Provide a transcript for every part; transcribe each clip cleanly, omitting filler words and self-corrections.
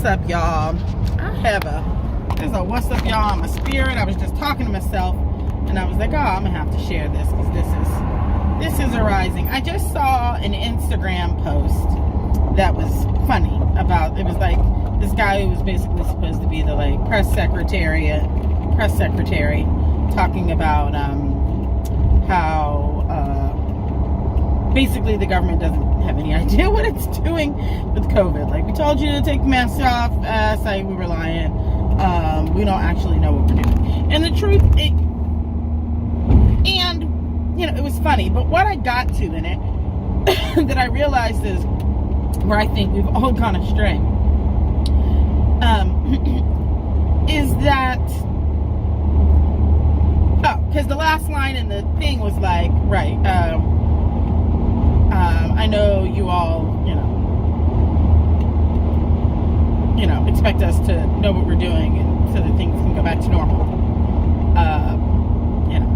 up, y'all? There's a what's up, y'all, in my spirit. I was just talking to myself, and I was like, oh, I'm gonna have to share this because this is arising. I just saw an Instagram post that was funny about, it was like this guy who was basically supposed to be the like press secretary talking about how basically the government doesn't have any idea what it's doing with COVID. Like, we told you to take the masks off, say we were lying. We don't actually know what we're doing. And the truth, it was funny, but what I got to in it that I realized is where I think we've all gone astray, is that, because the last line in the thing was like, right, I know you all, expect us to know what we're doing and so that things can go back to normal,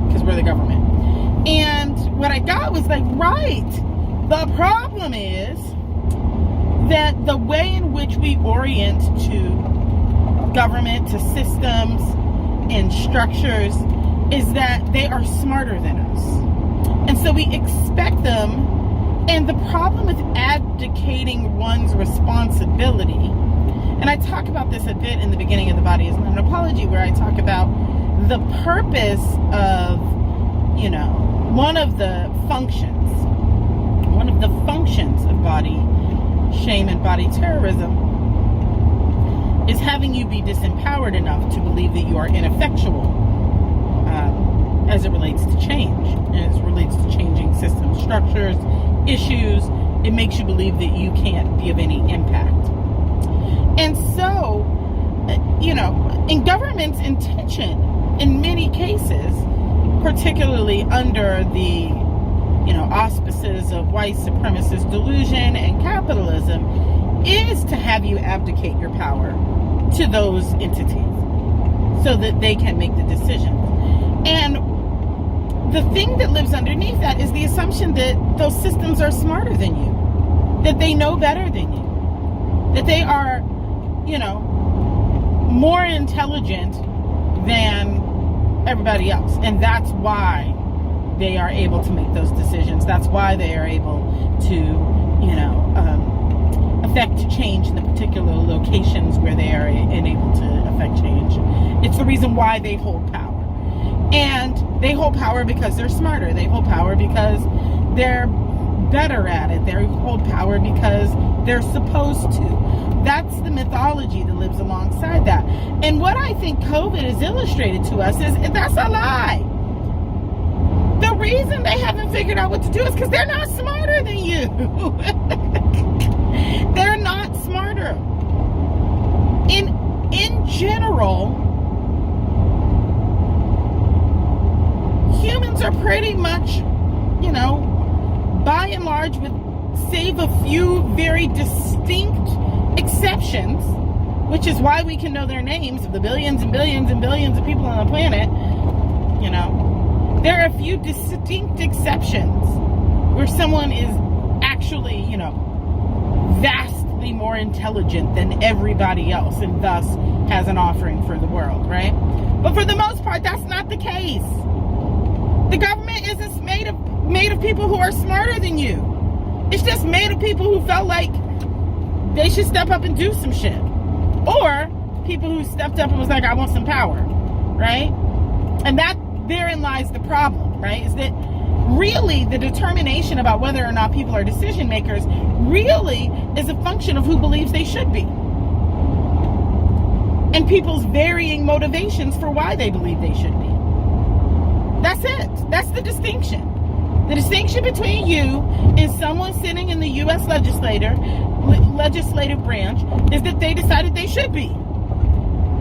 because we're the government. And what I got was like, right, the problem is that the way in which we orient to government, to systems and structures, is that they are smarter than us. And so we expect them. And the problem with abdicating one's responsibility, and I talk about this a bit in the beginning of The Body Is Not an Apology, where I talk about the purpose of, one of the functions of body shame and body terrorism is having you be disempowered enough to believe that you are ineffectual as it relates to change, as it relates to changing system structures, issues. It makes you believe that you can't be of any impact. And so, in government's intention, in many cases, particularly under the, auspices of white supremacist delusion and capitalism, is to have you abdicate your power to those entities so that they can make the decision. And the thing that lives underneath that is the assumption that those systems are smarter than you, that they know better than you, that they are, more intelligent than everybody else. And that's why they are able to make those decisions. That's why they are able to, affect change in the particular locations where they are enabled to affect change. It's the reason why they hold power. And they hold power because they're smarter. They hold power because they're better at it. They hold power because they're supposed to. That's the mythology that lives alongside that. And what I think COVID has illustrated to us is that's a lie. The reason they haven't figured out what to do is because they're not smarter than you. They're not smarter. In general, humans are pretty much, by and large, with save a few very distinct exceptions, which is why we can know their names of the billions and billions and billions of people on the planet. There are a few distinct exceptions where someone is actually, vastly more intelligent than everybody else and thus has an offering for the world, right? But for the most part, that's not the case. The government isn't made of people who are smarter than you. It's just made of people who felt like they should step up and do some shit. Or people who stepped up and was like, I want some power, right? And therein lies the problem, right? Is that really the determination about whether or not people are decision makers really is a function of who believes they should be. And people's varying motivations for why they believe they should be. That's it. That's the distinction. The distinction between you and someone sitting in the U.S. legislative branch is that they decided they should be.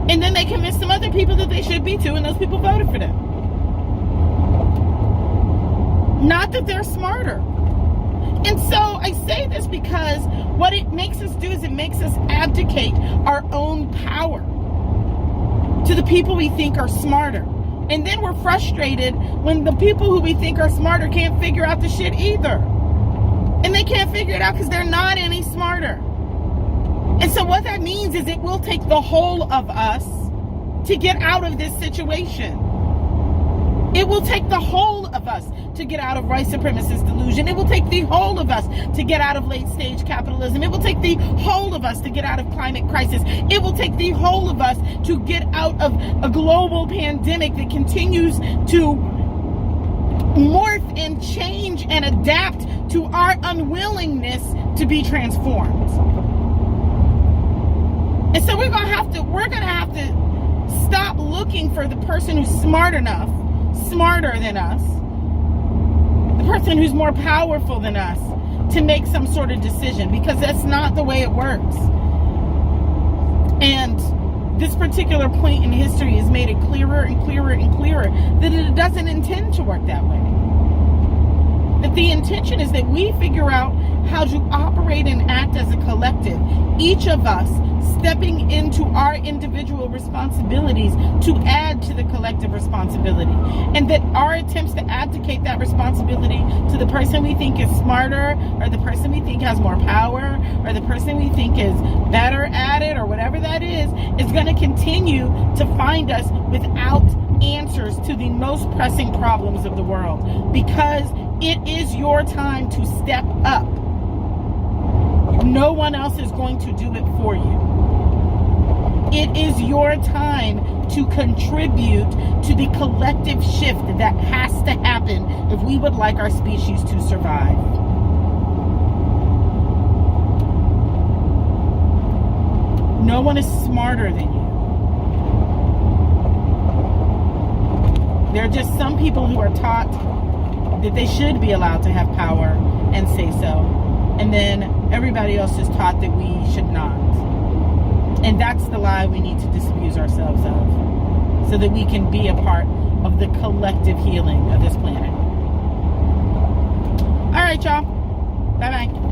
And then they convinced some other people that they should be too, and those people voted for them. Not that they're smarter. And so I say this because what it makes us do is it makes us abdicate our own power to the people we think are smarter. And then we're frustrated when the people who we think are smarter can't figure out the shit either. And they can't figure it out because they're not any smarter. And so what that means is it will take the whole of us to get out of this situation. It will take the whole of us to get out of white supremacist delusion. It will take the whole of us to get out of late stage capitalism. It will take the whole of us to get out of climate crisis. It will take the whole of us to get out of a global pandemic that continues to morph and change and adapt to our unwillingness to be transformed. And so we're gonna have to stop looking for the person who's smart enough, smarter than us, the person who's more powerful than us to make some sort of decision, because that's not the way it works. And this particular point in history has made it clearer and clearer and clearer that it doesn't intend to work that way. That the intention is that we figure out how to operate and act as a collective, each of us stepping into our individual responsibilities to add to the collective responsibility. And that our attempts to abdicate that responsibility to the person we think is smarter, or the person we think has more power, or the person we think is better at it, or whatever that is going to continue to find us without answers to the most pressing problems of the world. Because it is your time to step up. No one else is going to do it for you. It is your time to contribute to the collective shift that has to happen if we would like our species to survive. No one is smarter than you. There are just some people who are taught that they should be allowed to have power and say so. And then everybody else is taught that we should not. And that's the lie we need to disabuse ourselves of, so that we can be a part of the collective healing of this planet. All right, y'all. Bye-bye.